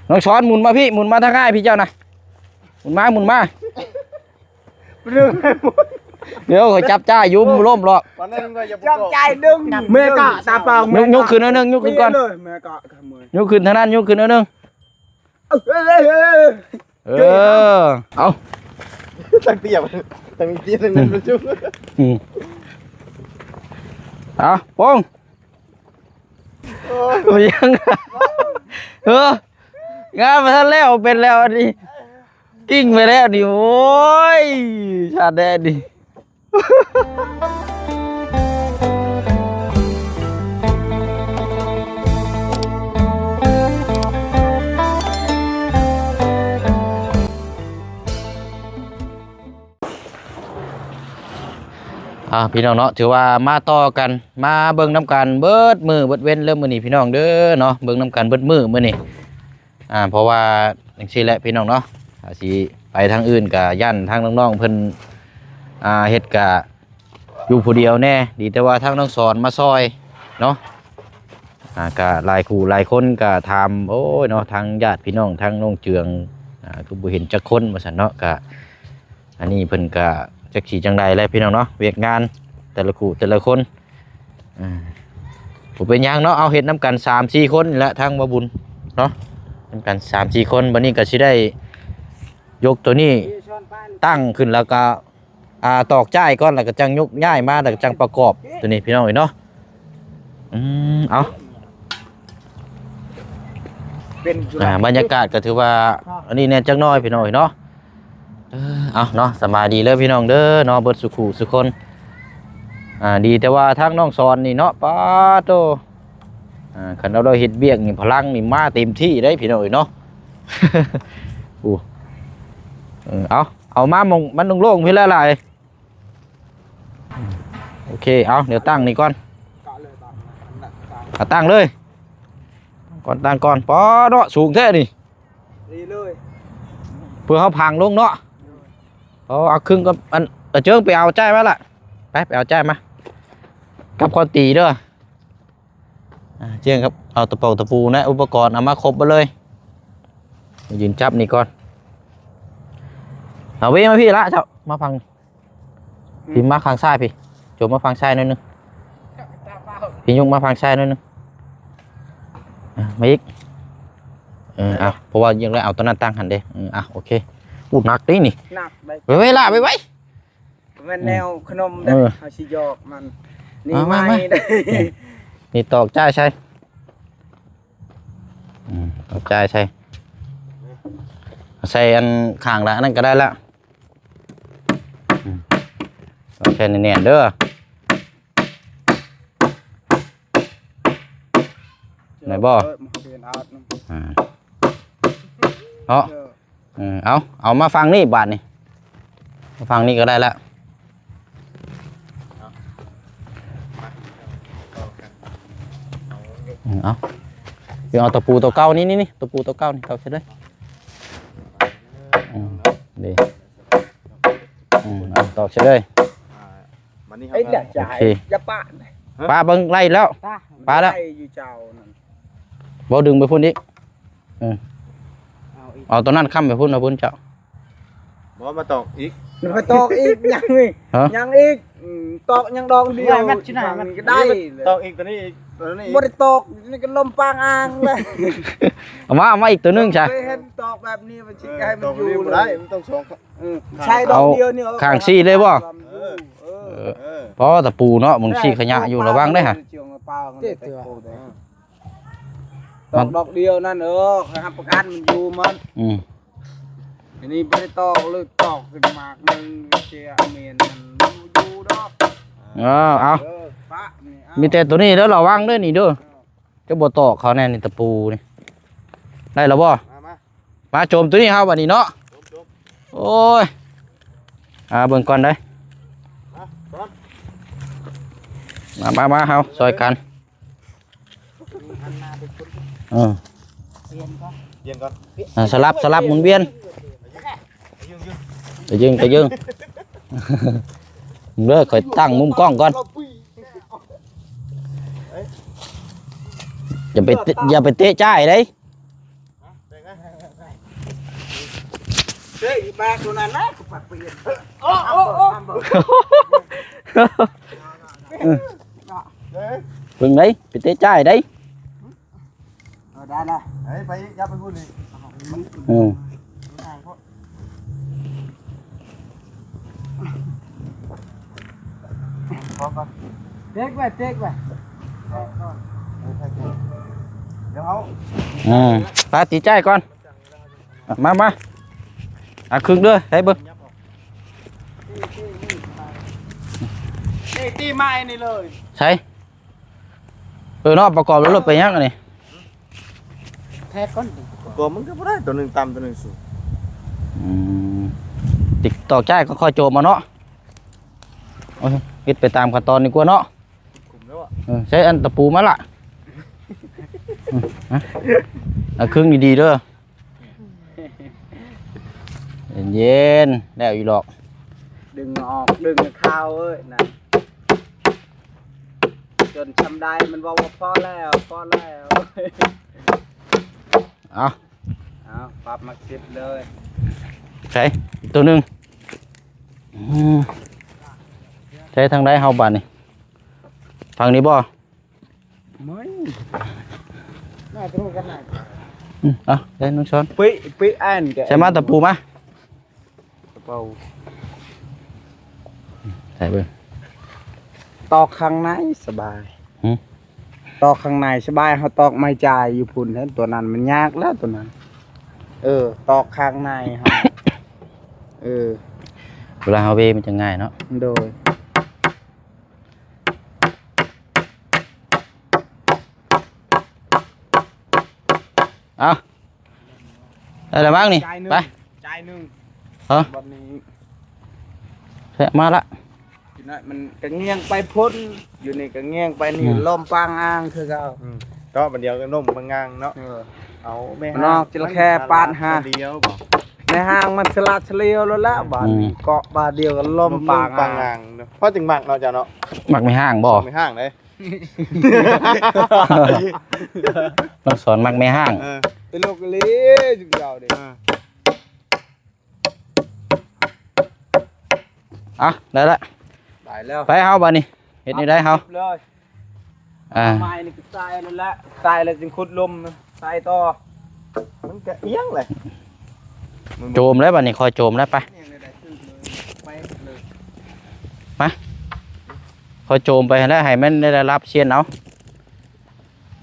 น้องช้อนหมุนมาพี่หมุนมาทางง่ายพี่เจ้านะหมุนมาเดี๋ยวเขาจับจ้ายุ่มล้มหรอก จับใจดึงแม่กะตาเปล่ายกขึ้นนิดนึงยกขึ้นก่อนแม่กะมือยกขึ้นทางนั้นยกขึ้นนิดนึงเอาตั้งเตี้ยตั้งมีเตี้ยตั้งนั้นจุ๊บเอาปงยังงานมาท่านแล้วเป็นแล้วดิกิ้งไปแล้วดิโอ้ยชาแดนดิพี่น้องเนาะถือว่ามาต่อกันมาเบิ่งน้ำกันเบิดมือเบิดเว้นเริ่มมื้อนี้พี่น้องเด้อเนาะเบิ่งน้ำกันเบิดมือมื้อนี้เพราะว่าจังซี่แหละพี่น้องเนาะสิไปทางอื่นกะย่านทางน้องๆเพิ่นเฮ็ดกะอยู่ผู้เดียวแน่ดีแต่ว่าทางน้องสอนมาซอยเนาะกะหลายคู่หลายคนกะถามโอ้ยเนาะทางญาติพี่น้องทางน้องเจืองคือบ่เห็นจักคนว่าซั่นเนาะกะอันนี้เพิ่นกะจักสิจังใดแหละพี่น้องเนาะเวียกงานแต่ละคู่แต่ละคนผมเป็นยังเนาะเอาเฮ็ดน้ำกัน 3-4 คนนี่แหละทางบ่บุญเนาะน้ำกัน 3-4 คนบัดนี้ก็สิได้ยกตัวนี้ตั้งขึ้นแล้วก็ตอกจ่ายก่อนแล้วก็จังยกย้ายมาแล้วก็จังประกอบตัวนี้พี่น้องเนาะเอาบรรยากาศก็ถือว่าอันนี้แน่จักน้อยพี่น้องเนาะเอาเนาะสบายดีเลยพี่น้องเด้อเนาะเบิดสุขุสุคนดีแต่ว่าทางน้องสอนนี่เนาะป้าโตคันเราเฮ็ดเบี้ยกนี่พลังนี่มาเต็มที่ได้พี่น้องเนาะเอามามองมันโล่งๆพี่ละลายโอเคเอาเดี๋ยวตั้งนี่ก่อนตั้งเลยก่อนตั้งก่อนป้าเนาะสูงแท้นี่ดีเลยเพื่อเขาพังลงเนาะเอาครึ่งก็อันเจิงไปเอาใจมาละไปเอาใจมากับคอนตีเด้อเจียงครับเอาตะปูนะอุปกรณ์เอามาครบไปเลยยืนจับนี่ก่อนเอาเว้มาพี่ละเจ้ามาฟังพี่มาฟังซ้ายพี่จบมาฟังซ้ายหน่อยนึงพี่ยุ่งมาฟังซ้ายหน่อยนึงมาอีกเพราะว่ายังได้เอาตัวนั้นตั้งหันเด้โอเคพูดหนักดินี่หนักไปไว้ละไปไว้มันแนวขนมเด้เอาสิยอกมันนี่ไม่ได้นี่ตอกใจใช่ตอกใจใช่ใส่อันข้างละนั่นก็ได้ละโอเคเนียนเด้อไหนบ่เอามาฟังนี่บาทนี่มาฟังนี่ก็ได้ละเอาตะปูตัวเก้านี่ตะปูตัวเก้านี่เขาใช่ไหมดีตอกใช่เลยไอ้เด็กจ่ายยาป้าเบิ้งไล่แล้วป้าแล้วบ่ดึงไปพุ่นนี้เอาตัวนั้นค้ำไปพุ่นเอาพุ่นเจ้าบ่มาตอกอีกมาตอกอีกยังอีกตอกยังดองเดียวมันก็ได้ตอกอีกตัวนี้อีกตัวนี้บ่ได้ตอกนี่ก็ลมปางอ่างเลยเอามาอีกตัวนึงใช่เห็นตอกแบบนี้มันชิให้มันอยู่ได้มันต้องสองใช่ดอกเดียวนี่ข้างซี่เลยบ่เพราะตะปูเนาะมึงซี่ขยะอยู่ระวังได้ฮะดอกเดียวนั่นครับประกันมันอยู่มันอันนี้ไม่ได้ตอกเลยตอกเป็นหมากนึงเชียร์เมนมันอยู่ดอกเอามีแต่ตัวนี้แล้วระวังด้วยนี่ด้วยจะบ่ตอกเขาแน่นี่ตะปูนี่ได้แล้วบ่มาโจมตัวนี้ครับวันนี้เนาะโอ้ยเบิ่งก่อนได้มาเฮาซอยกันสลับหมุนเวียนจะยึงเด้อคอยตั้งมุมกล้องก่อนอย่าไปเตะจ่ายเลย เฮ้ยแบกตัวนั้นนะกูปัดเปลี่ยนโอ้เบิ่งได้ไปเตะจ่ายได้ได้ละเฮ้ยไปยับไปพูดเลยพอก่อนเทคไปเดี๋ยวเอาปาตีจ่ายก่อนมาครึ่งเด้อให้เบิ่งตีไม้นี่เลยใช่เนาะประกอบรถไปยังอันนี้แทกก่อนก็มันก็บ่ได้ตัวนึงต่ำตัวนึงสูงติดตอกจ่ายก็ค่อยโจมมาเนาะโอ้ยคิดไปตามขั้นตอนดีกว่าเนาะใช้อันตะปูมาละครึ่งดีๆเด้อเย็นแล้วอยู่หรอกดึงออกดึงข้าวเอ้ยนะจนทำได้มันบอกว่าพอแล้วเอาปรับมาคิดเลยใช่ตัวหนึ่งใช้ทางใดเฮาบานนี่ฝั่งนี้บ่ไม่น่าจะรู้กันไหนได้น้องช้อนปิ๊อันใช้มาตะปูมาตะปูใส่เบิ่งตอกข้างในสบายตอกข้างในสบายเขาตอกไม่จ่ายอยู่พุ่นนั้นตัวนั้นมันยากแล้วตัวนั้นตอกข้างในครับเวลาเฮาเวมันจะง่ายเนาะโดยเอาได้แล้วมั้งนี่ไปจ่ายหนึ่งแบบนี้แทะมาละมันกระเงียงไปพ้นอยู่นี่กระเงียงไปนี่ล้มปางอ่างคือเขาก็บันเดียวก็ล้มปางอ่างเนาะเอาไม่ห้างจะแค่ปานห้าเดียวบอกในห้างมันสลัดเฉลียวแล้วละบานเกาะบาเดียวกันล้มปางอ่างเพราะจึงหมักเนาะจ้ะเนาะหมักไม่ห้างบ่ไม่ห้างเลยเราสอนหมักไม่ห้างเป็นโลกเลี้ยจุดเดียวดิได้ละไปเฮาบ้านี่เห็นนี่ได้เฮาไม้นี่ก็ตายแล้วละตายแล้วจึงขุดลมตายต่อมันก็เอี้ยงเลยโจมแล้วบ้านี่คอยโจมแล้วไปมาคอยโจมไปแล้วให้มันได้รับเชียนเอา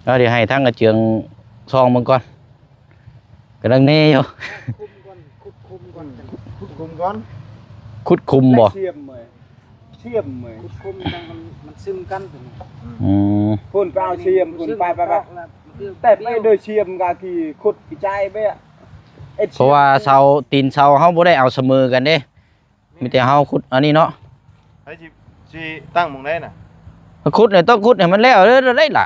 แล้วเดี๋ยวให้ทั้งกระเจียงซองมึงก่อนกำลังนี่อยู่ขุดคุมก่อนขุดคุมบ่เชื่อมเหมยคุมมันซึมกันพูนไปเอาเชียมพูนไปแต่ไม่โดยเชียมกะที่ขุดใจไปเพราะว่าเสาตีนเสาเขาบ่ได้เอาเสมอกันเด้มีแต่เขาขุดอันนี้เนาะไอ้ที่ตั้งมองได้น่ะขุดเนี่ยต้องขุดให้มันแล้วได้ล่ะ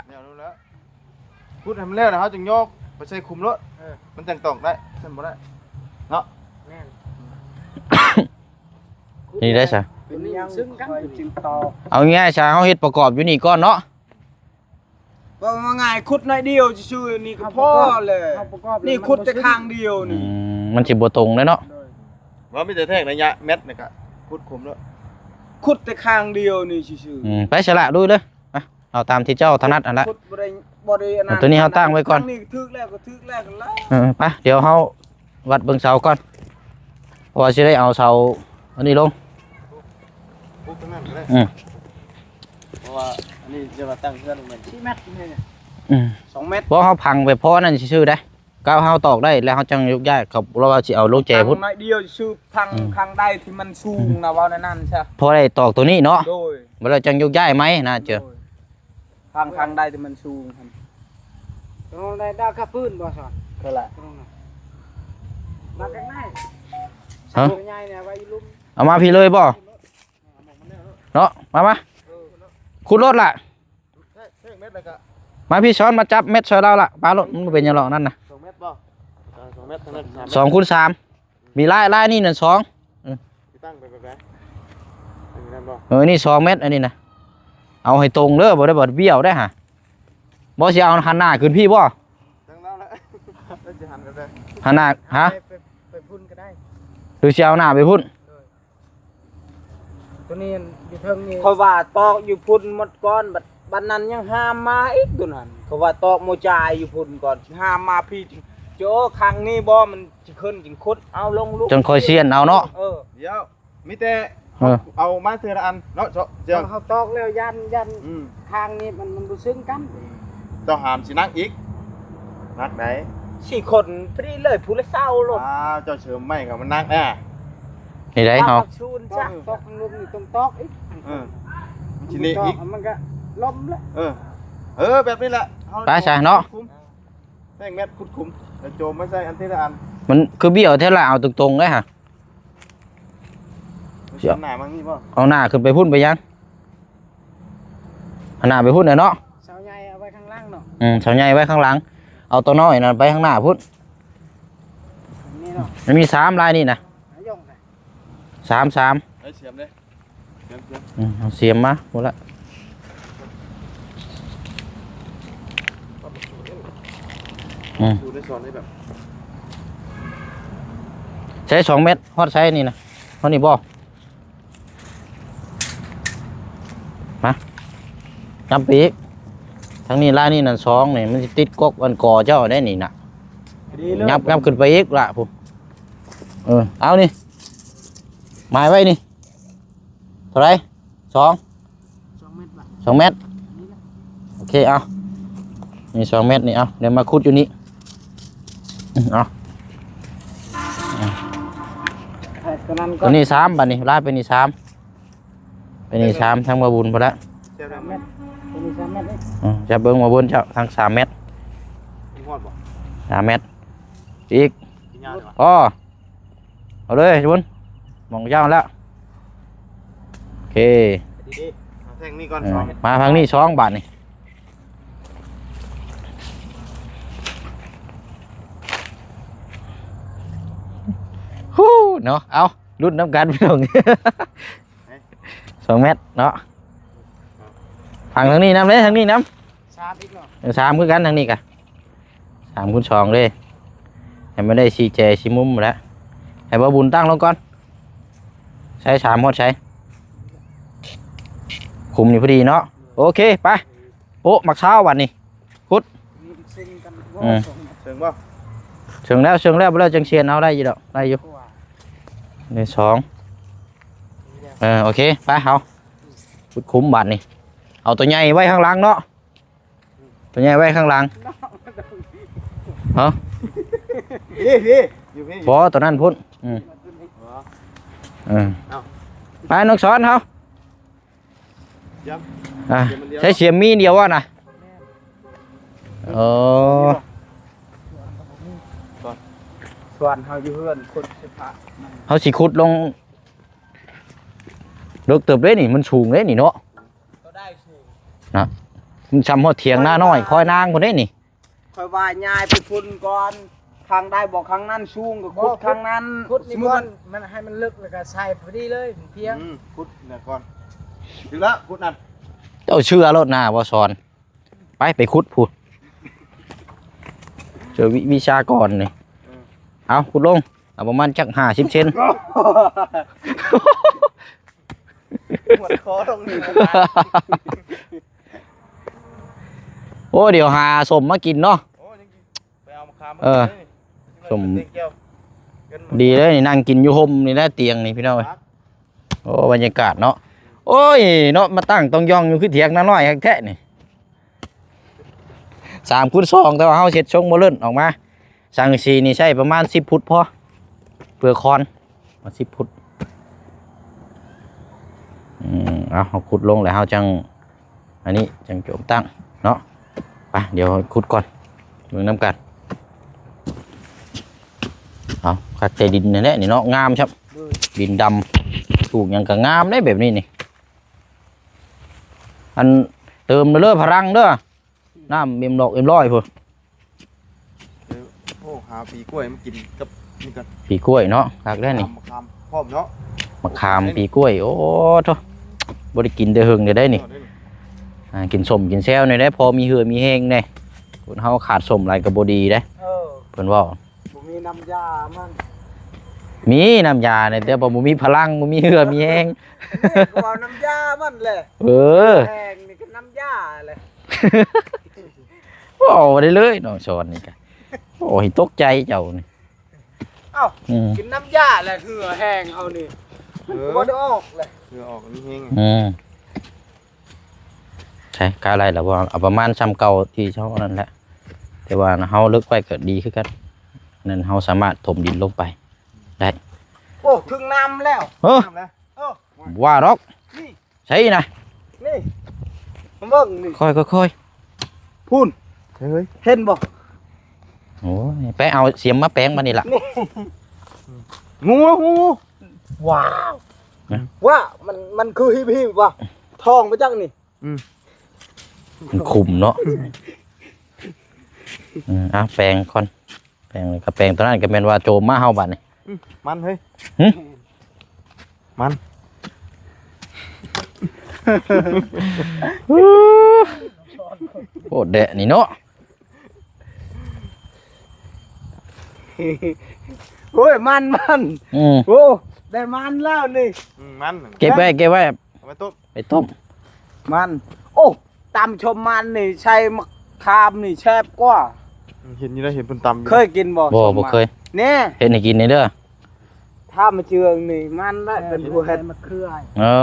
ขุดให้มันแล้วนะเขาจึงโยกไปใส่คุมรถมันจังตอกได้เส้นบ่ได้เนาะนี่ได้ใช่เอาง่ายๆชาเขาเฮ็ดประกอบอยู่นี่ก่อนเนาะว่าง่ายขุดหน่อยเดียวชื่อนี่ก็พอเลยนี่ขุดแต่ข้างเดียวนี่มันสิบ่ตรงเลยเนาะว่ามีแต่แท่งระยะเม็ดนี่ก็ขุดคุมแล้วขุดแต่ข้างเดียวนี่ชื่อไปฉละดูเด้อเอาตามที่เจ้าถนัดอันละตัวนี้เฮาตั้งไว้ก่อนนี่ทึกแล้วก็ทึกแล้วกันแล้วไปเดี๋ยวเฮาวัดเบิ่งเสาก่อนเพราะว่าสิได้เอาเสาอันนี้ลงเพราะว่าอันนี้จะมาตั้งเพื่อนลงมา4 เมตรนี่2 เมตรเพราะเขาพังไปเพราะนั่นชื่อได้ก้าวเฮาตอกได้แล้วเขาจังยกย้ายเขาเราว่าสิเอาลูกแจพุทธเดียวชื่อพังข้างได้ที่มันสูงนะว่านั่นใช่พอได้ตอกตัวนี้เนาะเวลาจังยกย้ายไหมน่าเจอพังข้างได้ที่มันสูงตรงได้ดาวกระพื้นบ่สอนคืออะไรมาข้างในเอามาพี่เลยบ่เนาะมาขุดรถล่ะมาพี่ช้อนมาจับเม็ดช่วยเราล่ะปลารถมันเป็นยังหรอกนั่นนะ2 เมตรบ่2 เมตร2 คูณ 3มีไล่นี่1 2ตั้งไปนี่2 เมตรอันนี้นะเอาให้ตรงเด้อบ่ได้บ่เบี้ยวได้ฮะบ่สิเอาหันหน้าขึ้นพี่บ่ตั้งแล้วแหละ จะหันกันได้ หันหน้าฮะ ไปพุ่นก็ได้ หรือสิเอาหน้าไปพุ่น ตัวนี้อยู่เทิงนี่เขาว่าตอกอยู่พุ่นหมดก่อนบัดนั้นยังห้ามมาอีกตัวนั้นเขาว่าตอกโมจายอยู่พุ่นก่อนห้ามมาพี่โจ้ครั้งนี้บ่มันสิขึ้นจิงคุดเอาลงลุก จนคอยเซียนเอาเนาะ เดี๋ยวมีแต่เอาไม้เสือละอันเนาะเจ้าเขาตอกแล้วยันทางนี้มันบ่ซึ้งกันเจ้าหามสินักอีกนักไหนสี่คนพอดีเลยผู้ละเศร้าโลดเจ้าเฉิมไม่กับมันนักแน่ นี่ได้เฮา ชูนจ้ะตอกลมนี่ต้องตอกอีกมันสินี่อีกมันก็ล้มแล้วแบบนี้แหละ ไปซะเนาะ แป้งเม็ดคุดคุมแต่โจมไม่ใช่อันที่ละอัน มันคือเบี้ยวเท่าไรเอาตรงๆเลยฮะ เสียหน้ามันนี่ป่ะ เอาหน้าขึ้นไปพุ่นไปยังเอาหน้าไปพุ่นเนาะ เสาใหญ่เอาไว้ข้างล่างเนาะ เสาใหญ่ไว้ข้างหลังเอาตัวน้อยนั่นไปข้างหน้าพุ่น นี่เนาะ มันมี3ลายนี่นะ ย่องเลย 3 ไอ้เสียมเลยเสียม เอาเสียมมาหมดละดูได้สอนได้แบบ ใช้2 เม็ดฮอดใช้นี่นะฮอดนี่บ่มานับไปอีกทั้งนี้ลายนี่นั่น2นี่มันสิติดกกอันก่อเจ้าได้นี่น่ะงับขึ้นไปอีกละพุ่นเอานี่หมายไว้นี่เท่าไหร่2 เม็ดโอเคเอานี่2 เม็ดนี่เอาเดี๋ยวมาขุดอยู่นี่เอาตัวนี้3บัดนี้ลายไปนี่3ไปนี่3ทั้งมาบุญพอละจะเบิ่งมาบุญเจ้าทั้ง3 เม็ด3 เม็ดอีกอ๋อเอาเลยบุญมองเจ้าแล้วโอเคแท่งนี้ก่อนมาทางนี้2 บาทนี่ฮู้เนาะเอารุ่นน้ำกันพี่น้อง2 เม็ดเนาะฝั่งทางนี้น้ำเลยทางนี้น้ำ3อีกเนาะ3คือกันทางนี้กะ3 คูณ 2เลยให้ไม่ได้ซีเจซีมุมแล้วให้บ่บุญตั้งลงก่อนใช้3 หมดใช้คุมนี่พอดีเนาะโอเคไปโอ้หมักเช้าวันนี้พุดเชิงบ่เชิงแล้วบ่แล้วจังเชียนเอาได้อยู่ดอกได้อยู่นี่2โอเคไปเอาพุดคุ้มบัดนี่เอาตัวใหญ่ไว้ข้างหลังเนาะตัวใหญ่ไว้ข้างหลังพี่อยู่พี่พอตัวนั้นพุ่นไปน้องสอนเขาใช้เสียมมีเดียววะนะส่วนเขาอยู่เพื่อนคนเสื้อผ้าเขาสิขุดลงเลิกเติบเลยนี่มันสูงเลยนี่เนาะนะมันชำหัวเถียงหน้าน้อยคอยนางคนนี้นี่คอยว่ายายไปพุ่นก่อนทางได้บอกทางนั้นสูงกับขุดทางนั้นขุดนี่มันให้มันลึกแล้วก็ใส่พอดีเลยเพียงขุดเนี่ยก่อนถึงแล้วขุดนั่นเจ้าเชื่อรถหน้าว่าสอนไปขุดพูดเจอวิชาก่อนนี่เอาขุดลงเอาประมาณจัก50 เซนหมดคอตรงนี้โอ้เดี๋ยวหาสมมากินเนาะสมดีเลยนี่นั่งกินอยู่ห่มนี่แหละเตียงนี่พี่น้องโอ้บรรยากาศเนาะโอ้ยเนาะมาตั้งต้องย่องอยู่คือเถียงน้อยแท้นี่3 คูณ 2แต่ว่าเฮาเสร็จชงบ่เลิ่นออกมาสังกะสีนี่ใช้ประมาณ10 ฟุตพอเปลือกคอน10 ฟุตเอาขุดลงแล้วเฮาจังอันนี้จังโจมตั้งเนาะไปเดี๋ยวขุดก่อนเบิ่งน้ำกันเอาขัดใจดินนี่แหละนี่เนาะงามครับดินดำถูกอย่างกับงามได้แบบนี้นี่อันเติมเลือพลังเด้อน้ำเอ็มดอกเอ็มร้อยพุ่นโอ้หาปีกล้วยมากินกับนี่กันปีกล้วยเนาะหักได้นี่มะขามพร้อมเนาะมะขามปีกล้วยโอ้โธ่บ่ได้กินแต่หึงได้นี่กินส้มกินแซวได้พอมีเหือมีแห้งได้คนเฮาขาดส้มหลายก็บ่ดีได้ พิ่นเว้า บ่มีน้ำยามัน มีน้ำยาเนี่ยแต่บ่มีพลังบ่มีเหือมีแฮง นี่ก็เอาน้ำยามันแหละ เออ แพงนี่ก็น้ำยาแหละ โอ้ได้เลยน้องชอนนี่ก็โอ้ยตกใจเจ้านี่ เอ้า อืม กินน้ำยาแหละเหือแห้งเอานี่บ่ได้ออกเลยเหือออกนี่แห้ง อืมใช่กาอะไรล่ะบ่เอาประมาณซ้ำเก่าที่เฮานั่นแหละแต่ว่าเฮาลึกไปก็ดีคือกันนั่นเฮาสามารถถมดินลงไปได้ โอ้ถึงน้ำแล้ว เฮ้อ น้ำแล้ว ว่าดอก นี่ ใช่นะ นี่มาเบิ่งนี่ ค่อย พูนเฮ้ยเห็นบ่ โอ้ยไปเอาเสียมมาแปลงมานี่ล่ะ งูว้าว นะ ว่ามันคือฮิบว่ะทองไปจังนี่ มันคุมเนาะแปลงก่อนแปลงเลยก็แปลงตอนนั้นก็แม่นว่าโจมมาเฮาบัดนี่ มันเฮ้ย หึ มัน โอ้แดะนี่เนาะ โอ้ยมัน อืม โอ้ได้มันแล้วนี่มัน เก็บไว้ เอาไปต้ม ไปต้ม มันโอ้ตำชมมันนี่ใช้มะขามนี่แซ่บกว่า เห็นอยู่แล้วเห็นเพิ่นตำ เคยกินบ่ บ่ ชมมัน เคย เนี่ย เฮ็ดให้กินนี่เด้อ ถ้ามาเจืองนี่มันได้เป็นผู้เฮ็ดมะเขือ เอา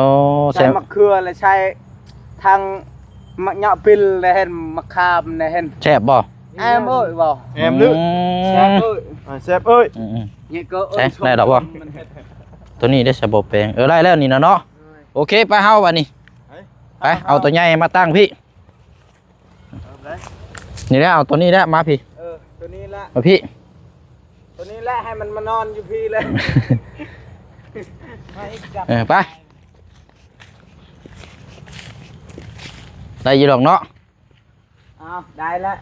ใช้มะเขือและใช้ทางมะเหยาะปิลและเห็นมะขามและเห็น แซ่บบ่ แอมเอ้ยบ่ แอมลึก แซ่บเอ้ย แซ่บเอ้ย อืม เนี่ยก็เอ้ ใช่ ยชม ได้ดอกบ่ มันเฮ็ด ตัวนี้ได้สะบบแปลงได้แล้วนี่นะเนาะโอเคไปเฮาบัดนี้ไปเอาตัวใหญ่มาตั้งพี่นี่แหละเอาตัวนี้แหละมาพี่ ตัวนี้ละ มาพี่ ตัวนี้แหละให้มันมานอนอยู่พี่เลย ไปได้อยี่ดอกเนาะ อ้าวได้ละ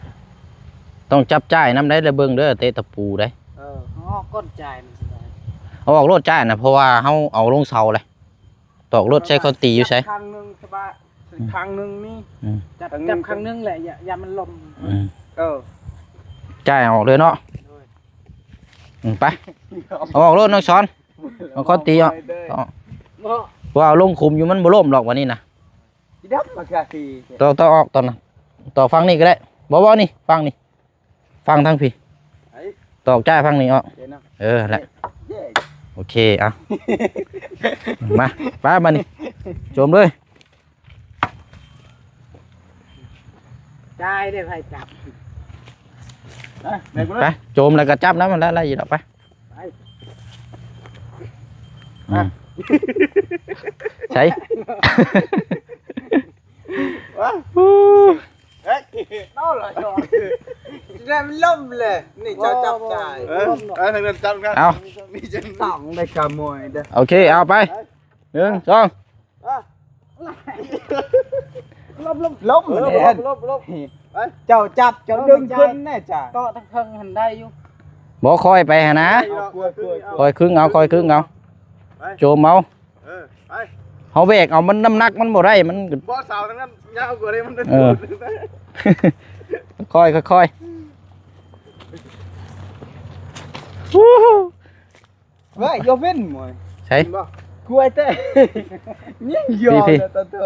ต้องจับจ่ายน้ำได้ระเบิงเด้อเตะตะปูได้ ก้นจ่ายมันสิได้ เอาออกรถจ่ายนะเพราะว่าเฮาเอาลงเสาเลยตอกรถใช้เขาตีอยู่ใช่ ครั้งหนึงสบายครั้งหนึงนี่ อืม จับครั้งหนึงแหละอย่ามันลม อืม เออ จ่ายออกเลยเนาะไปเอาออกรถน้องช้อนเอาเขาตีอ่ะว่าเอาลงคุมอยู่มันบ่ล่มหรอกวันนี้นะ อีดับมากะที ต่อออกตอนนั้นต่อฟังนี่ก็ได้บ่นี่ฟังนี่ฟังทางพี่ตอกจ่ายฟังนี่ออก เดี๋ยวนะ แหละ เย้ โอเคเอามาป้ามานี่โจมเลย จ่ายได้ไผจับ ไปโจมแล้วก็จับน้ำมันแล้วไล่ยีดอกไปอืมใช่ เฮ้ยเอาล่ะจอดได้มันล่มเลยนี่เจ้าจับจ่าย ทางเดินจับกัน เอา มีเจน ต้องได้ขโมยเด้อ โอเคเอาไป1 2 ล้มเจ้าจับเจ้าดึงขึ้นแน่จ้ะก็ทั้งเทิงหันได้อยู่ บ่คอยไปหะนะคอยครึ่งเอาโจมเอา ไป เฮาเบรกเอามันน้ำหนักมันบ่ได้มัน บอสสาวทั้งนั้นยาวกว่าเลยมัน ค่อยเฮ้ยโยเว้นหมวย ใช่ กล้วยเต้ยิ่งยอมเลยตอนเธอ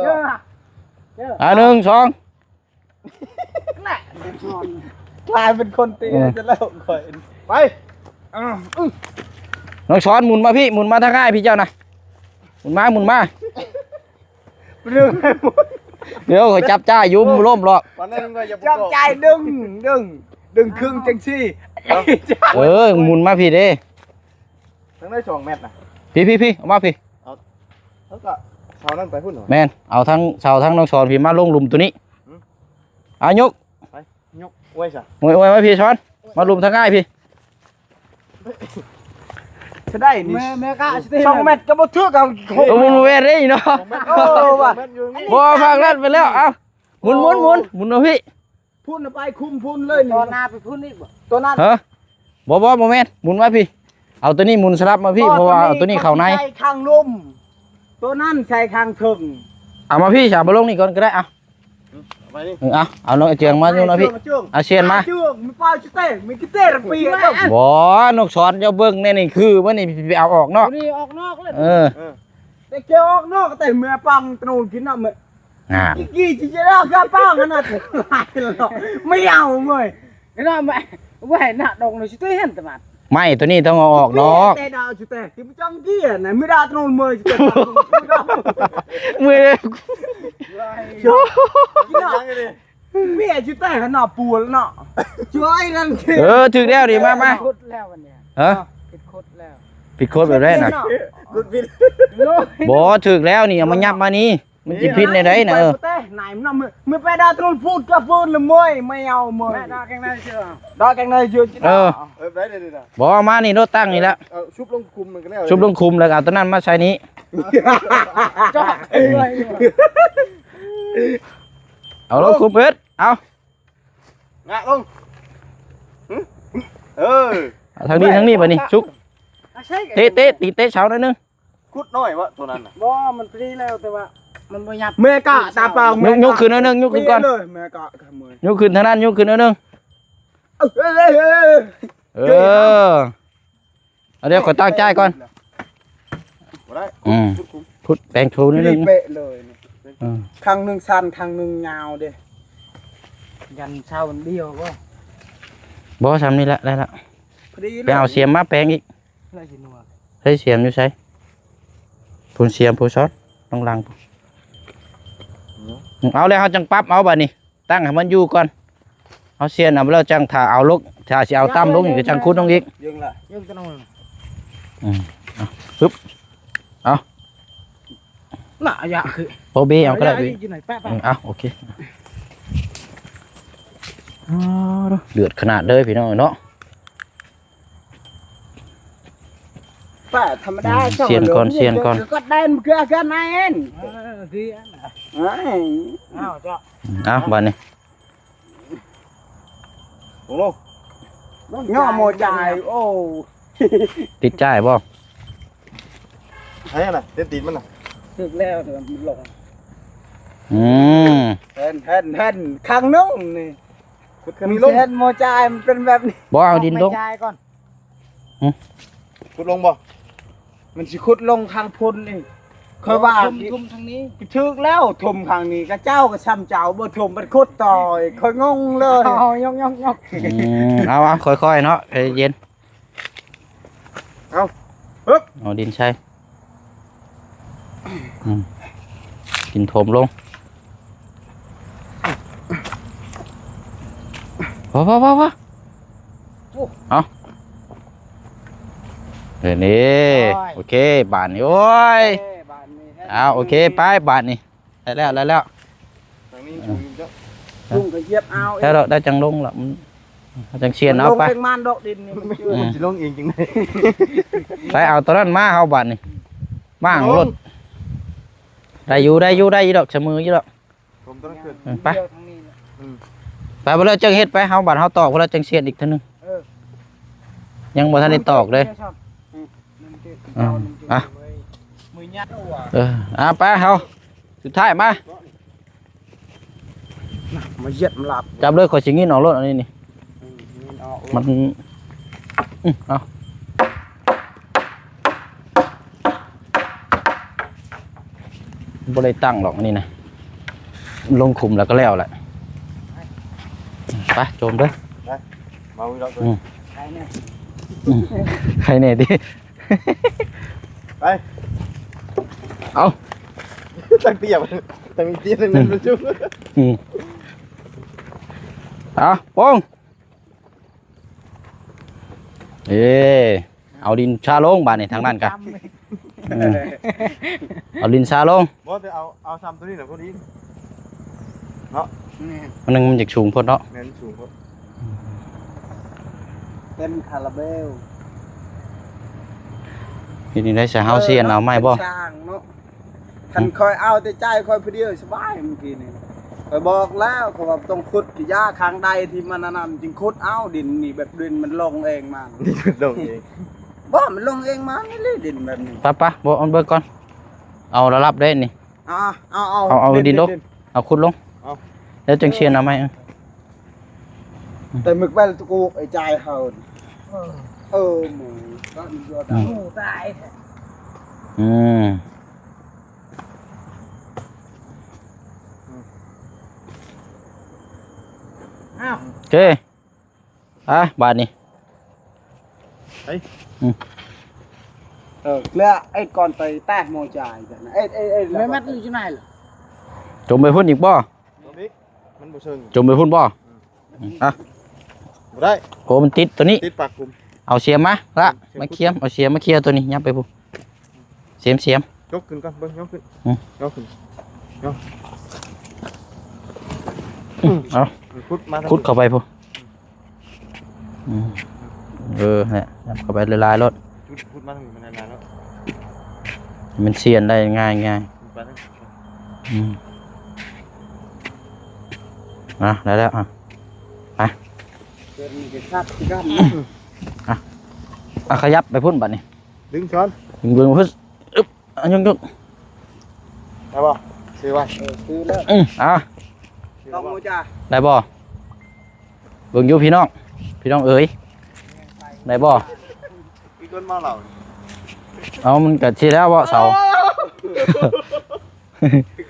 1 2 กลายเป็นคนตีจะเล่าก่อนไป น้องช้อนหมุนมาพี่หมุนมาทางง่ายพี่เจ้านะหมุนมา เรื่องให้หมด เดี๋ยวเขาจับจ้ายุ่มล่มหรอก วันนั้นก็อย่า จับใจดึงครึ่งจังซี่ หมุนมาพี่เด้ ทั้งได้2 เมตรนะ พี่เอามาพี่ แล้วก็ชาวนั้นไปพุ่นหรอ แมนเอาทั้งเสาทั้งน้องช้อนพี่มาลงหลุมตัวนี้เอายก ยกไว้ซะ โอ้ยมาพี่ช้อนมาหลุมทางง่ายพี่ จะได้นี่แม่กะ2 เมตรก็บ่ถึกเอา โอ้โหเวรเนาะ โอ้ว่ะ บ่ฟังนั่นไปแล้วเอาหมุนเอาพี่ พุ่นไปคุมพุ่นเลยตัวหน้าไปพุ่นอีกบ่ตัวนั้น ฮะบ่แม่นหมุนมาพี่เอาตัวนี้หมุนสลับมาพี่เพราะว่าเอาตัวนี้เข้าใน ใส่ข้างลุ่มตัวนั้นใส่ข้างถึง เอามาพี่ฉาบลงนี่ก่อนก็ได้เอา ไป ไปนี่ เอาน้องเจียงมาอยู่เนาะพี่เอาเชียนมา chưa mới bao chứ tê mới cái tê là phi đâu บ่นกสอนเจ้าเบิ่งแน่นี่คือว่านี่ไปเอาออกเนาะ đi ọc nó lên เออ để kêu ọc nó cái tê mẹ băng tao kín nào mẹ อ่า cái gì chỉ ra ra băng cái nào lại là nó mấy ao mày cái nào mẹ vậy nè đồng này chứ tê hết tao mà ไม่ตัวนี้ต้องเอาออกเนาะ tê đào chứ tê cái trong kia này mới ra tao mời chứ tê มือ mẹ chứ tê cái nào bùa nó chứ ai đang kia เออถึงแล้วดิมา khốt leo vậy nè เออ cái khốt leo ผิดโคตรแบบได้น่ะ khốt vịt บ่ถึกแล้วนี่เอามายับมานี่มันสิผิดในใดน่ะเออ này nó mới phải đa tron phút cho phút là mười mày ao mười đo cái này chưa đo cái này chưa chứ เออ ได้เลยนะ บ่เอามานี่รถตั้งนี่แล้ว ชุบลงคุมมันก็แล้ว ชุบลงคุมแล้วก็เอาตัวนั้นมาใช้นี้ cho mày เอาลงคุมเพิ่นเอา งะลงเออ เอาทางนี้บัดนี้ชุกเตะตีเตะเช้าหน่อยนึง คุดน้อยวะตัวนั้นน่ะ บ่มันฟรีแล้วแต่ว่ามันบ่ยับแม่กะตาเปล่าย กขึ้นหน่อยนึงยกขึ้นก่อน แม่กะมือย กขึ้นทางนั้นยกขึ้นหน่อยนึงเออเอาเดี๋ยวขอตั้งใจก่อน บ่ได้ ชุดคุมพุดแปลงโชว์นิดนึง เป๊ะเลย อืม ข้างนึงสั้นข้างนึงยาวเด้ยันเช้ามันเดียวบ่ บ่ทำนี่แหละได้ละ พอดี ไปเอาเสียมมาแปลงอีก เลยสินัว ใช้เสียมอยู่ใช้พูนเสียมพูนซอสต้องลังเอาแล้วเขาจังปั๊บเอาบัดนี้ตั้งให้มันอยู่ก่อนเอาเสียนเอาแล้วจังถ้าเอาลกถ้าสิเอาตั้มลงอีกก็จังคุดลงอีก ยังล่ะยังจะนอน ปึ๊บ น่ะอย่าคือ โอเบเอาก็ได้พี่ อยู่ไหนแป๊บ เอาโอเคเดือดขนาดเลยพี่น้องเนาะ แป๊บธรรมดา เสียนก่อนเสียนก่อน ก็ได้มันคือกันนั่นคืออ้าวจ้ะ เอาบัดนี้ ลงลง ย่อโมจ่ายโอ้ ติดใจบ่ ไอ้น่ะเต็มตีนมันน่ะ ถึกแล้วเดี๋ยวมันลง อืม เห็นข้างนึงนี่มีเห็นโมจ่ายมันเป็นแบบนี้ บ่เอาดินลง จ่ายก่อน คุดลงบ่ มันสิขุดลงข้างพ้นนี่เคยว่าทุ่มทางนี้ถึกแล้วทุ่มข้างนี้ก็เจ้าก็ซ้ำเจ้าบ่ทุ่มมันขุดต่อยเคยงงเลยยกเอาค่อยๆเนาะใจเย็นเอาดินใช่ดินถมลงพอเอาเดี๋ยวนี้โอเคบาทนี่โอ้ยเอาโอเคไปบาทนี่ได้แล้ว ทางนี้สูงเจ้า ลุงก็เหยียบเอา แล้วเราได้จังลงละจังเชียนเอาไป ลงเป็นมานดอกดินนี่มันเชื่อ มันสิลงเองจังได๋ ไปเอาตัวนั้นมาเอาบาทนี่บ้างรถได้อยู่ดอกเสมออยู่ดอก ผมต้องขึ้น ไปไปบ่แล้วจังเฮ็ดไปเฮาบาดเฮาตอกบ่แล้วจังเชียนอีกเท่านึงยังบ่ทันได้ตอกเลยไปเฮาสุดท้ายมา มาเหยียบมันหลับ จับเลยขอสิงินออกรถอันนี้นี่มันเอาบ่ได้ตั้งหรอกนี่นะลงคุมแล้วก็แล้วแหละไปโจมเด้อ มาวิเราตัว ใครเนี่ยดิ ไป เอา ตั้งเตี้ยตั้งมีเตี้ยตั้งนั้นมันจุ๊บ เอาโป้งเอาดินชาลงบ้านนี่ทางนั้นกันเอาดินชาลง บ่ไปเอาซ้ำตัวนี้น่ะพอดี มันจะสูงพอเนาะ แม่นสูงครับ เต็มคาราเบล ทีนี้ได้จะเฮาเซียนเอาไม้บ่ ช่างเนาะท่านคอยเอาแต่ใจคอยผู้เดียวสบายเมื่อกี้นี่คอยบอกแล้วเขาว่าต้องขุดกี่หญ้าข้างใดที่มันนั่นจึงขุดเอาดินนี่แบบดินมันลงเองมา นี่ลงเอง บ่มันลงเองมานี่เลยดินแบบนี้ ปะบ่เอาเบิกก่อนเอาระลับได้นี่ เอา ดินลงเอาขุดลง แล้วจังเชียนเอาไหม แต่มึกไปตะกูไอ้ใจเฮาหมูก็อีกตัวหมูตาย อืมโอเคบาทนี้ แล้วไอ้ก่อนไปแตกโมจ่ายกันนะไอ้ไม่มัดอยู่ที่ไหนล่ะ จมไปพุ่นอีกบ่ มันบ่เชิง จมไปพุ่นบ่ บ่ได้ โกมันติดตัวนี้ ติดปากคุม เอาเสียมมาละมาเคียมเอาเสียมมาเคลียร์ตัวนี้ยับไปพุ่นเสียม ยกขึ้นก่อนเบิ่งยกขึ้นยกขึ้น เอา ขุดมา คุดเข้าไปพุ่นเนี่ยยับเข้าไปละลายรถ ขุดมาทางนี้มันนานๆแล้ว มันเสียนได้ง่าย ไปทาง ได้แล้วเกิดมีกระชับที่กัน ขยับไปพุ่นบัดนี้ ดึงช้อน ยิงเบิ่งพุ่นอึ๊บยังได้ยบ่ซื้อไว้ ซื้อแล้ว ต้อง โมจ่า ได้บ่เบิ่งอยู่พี่น้องเอ๋ยได้บ่ มีคนมาเหล่า เอามันก็สิแล้วบ่เสา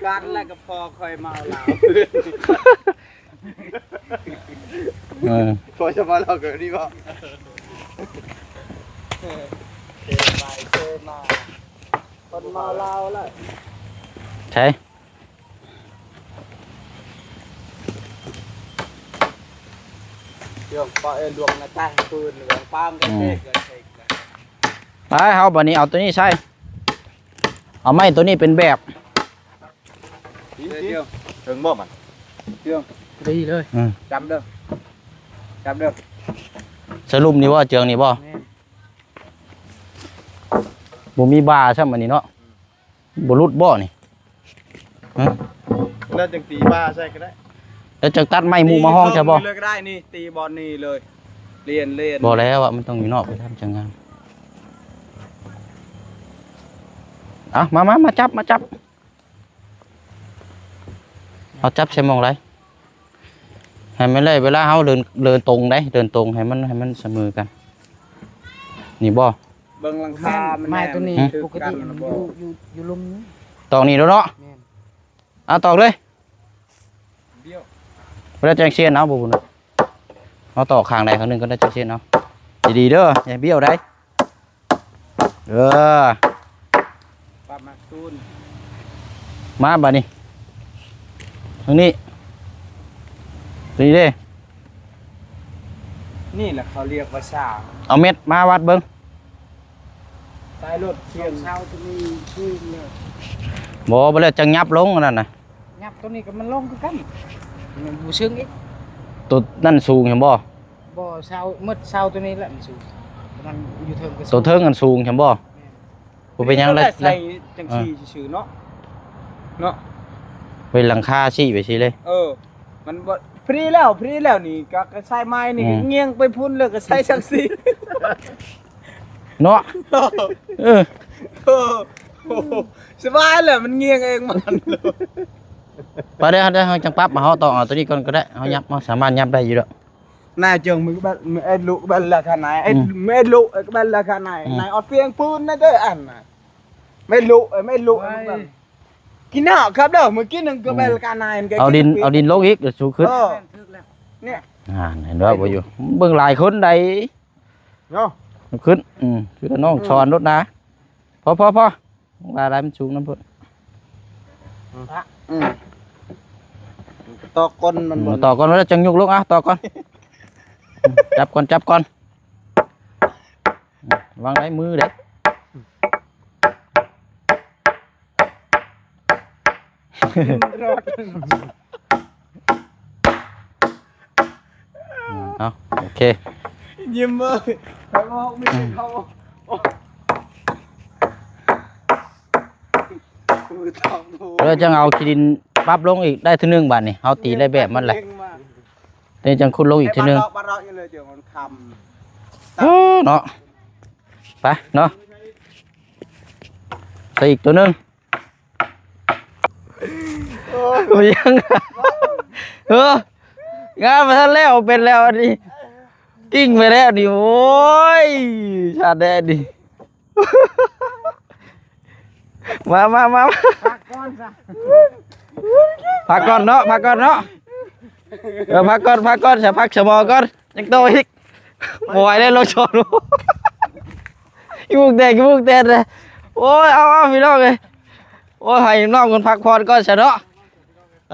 การแล้วก็พอคอยมาแล้ว พอจะมาเหล่าเกิดนี่บ่ เจมาคนมาเราแล้ว ใช่ เดี๋ยวปเอลวงนะตั้งปืนหรือป้ามกันเด็กกันเด็ก ไปเฮาบัดนี้เอาตัวนี้ใช่เอาไม้ตัวนี้เป็นแบบ เดี๋ยว ถึงบ่มัน ดีเลยจำเด้อ สรุปนี่ว่าเจืองนี่บ่บ่มีบาใช่มั้ยนี่เนาะบ่รุดบ่นี่ แล้วจังตีบ้าใช่ก็ได้ แล้วจังตัดไม้หมู่มาห้องใช่บ่ เลยก็ได้นี่ตีบอลนี่เลยเรียน บ่แล้วอ่ะมันต้องอยู่นอกไปทำจังงามมาจับเอาจับใช่มองไรให้มันเลยเวลาเฮาเดินตรงได้เดินตรงให้มันเสมอกันนี่บ่ เบิ่งหลังคาไม้ตัวนี้ปกติอยู่ลุมนี้ ตอกนี่แล้วเนาะเอาตอกเลยเวลาแจ้งเชียนเอาบ่บุญเอาตอกข้างใดข้างหนึงก็ได้แจ้งเชียนเอาดีๆเด้ออย่าเบี้ยวได้ปรับมาตูน มาบัดนี้ทางนี้นี่เด้ นี่แหละเขาเรียกว่าช่าง เอาเม็ดมาวัดเบิ่ง ใต้รถเชียงเช้าจะมีชื่อเนี่ย บ่แล้วจังยับลงนั่นน่ะ ยับตัวนี้ก็มันลงคือกันมันบูซึ่งอีก ตัวนั่นสูงเห็นบ่ บ่เช้ามืดเช้าตัวนี้แหละมันสูงมันอยู่เทิงก็ ตัวเทิงกันสูงเห็นบ่บ่เป็นหยังเลย ใส่จังซี่ซื่อๆเนาะ ไปหลังคาชี้ไปสิเลย มันบ่พรีแล้วนี่ก็ใส่ไม้นี่เงียงไปพุ่นเลยก็ใส่จังซี่ เนาะสบายเลยมันเงียงเองมัน ไปเด้อเฮาจังปรับมาเฮาต้องเอาตัวนี้ก่อนก็ได้เฮายับเฮาสามารถยับได้อยู่ดอก nè trường mình bạn em lụ bạn là khả này em lụ bạn là khả này ọt phiêng phun nó tới ăn này mấy lụ cái nào khắp đâu mới cái đừng có bạn là khả này เอาดินลงอีกเดี๋ยวสูงขึ้น nè เห็นว่าบ่อยู่เบิ่งหลายคนได้ เนาะ ขึ้นคือน้องชอนรถนะพอว่าอะไรมันสูงนำเพิ่น to con mình ต่อก่อนแล้วจังยกลงต่อก่อนจับก่อนวางได้มือเด้เอาโอเค ยิ้มơi không mình không แล้วจังเอาขี้ดินปรับลงอีกได้ทีนึงบาดนี่เอาตีได้แบบมันแหละนี่จังคุณลงอีกทีนึง bắt đầu như lời trường con khầm เนาะไปเนาะใส่อีกตัวนึงยัง งานมาทันแล้วเป็นแล้วอันนี้กิ้งไปแล้วนี่โอ้ยชาติแดนดิมา พักก่อนซะ พักก่อนเนาะพักก่อนเนาะพักก่อนจะพักสมอก่อนยังโตอีกบ่ไหวได้ลงชนยุกแตกเลยโอ้ยเอาพี่น้องเลยโอ้ยให้น้องคนพักผ่อนก่อนซะเนาะ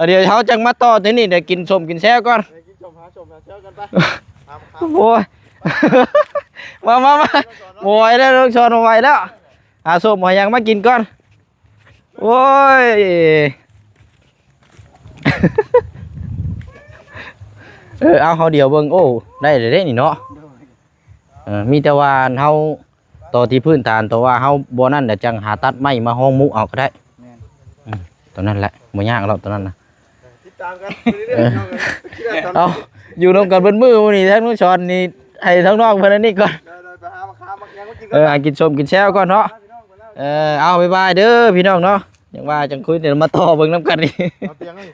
เดี๋ยวเขาจังมาต่อที่นี่เดี๋ยวกินส้มกินแซ่ก่อน กินชมหาเช้ากันไป โอ้ยมาบ่ไหวได้ลงชนบ่ไหวแล้วหาส้มหายังมากินก่อนโอ้ยเอาเฮาเดียวเบิ่งโอ้ได้เลยเด้นี่เนาะมีแต่ว่าเฮาต่อที่พื้นฐานแต่ว่าเฮาบ่นั่นเดี๋ยวจังหาตัดไม้มาห้องมุเอาก็ได้ตัวนั้นแหละบ่ยากหรอกตัวนั้นน่ะ ติดตามกันเรื่อยๆ เอาอยู่นำกันเบิดมื้อมื้อนี้ทั้งน้องชอนนี่ให้ทั้งน้องเพิ่นอันนี้ก่อน ไปหามาค้ามาแกงมากิน หากินส้มกินแซ่วก่อนเนาะเอาบ๊ายบายเด้อพี่น้องเนาะอย่างว่าจังคุยเดี๋ยวมาต่อเบิ่งนํกันนี่ เอาเตียงเลย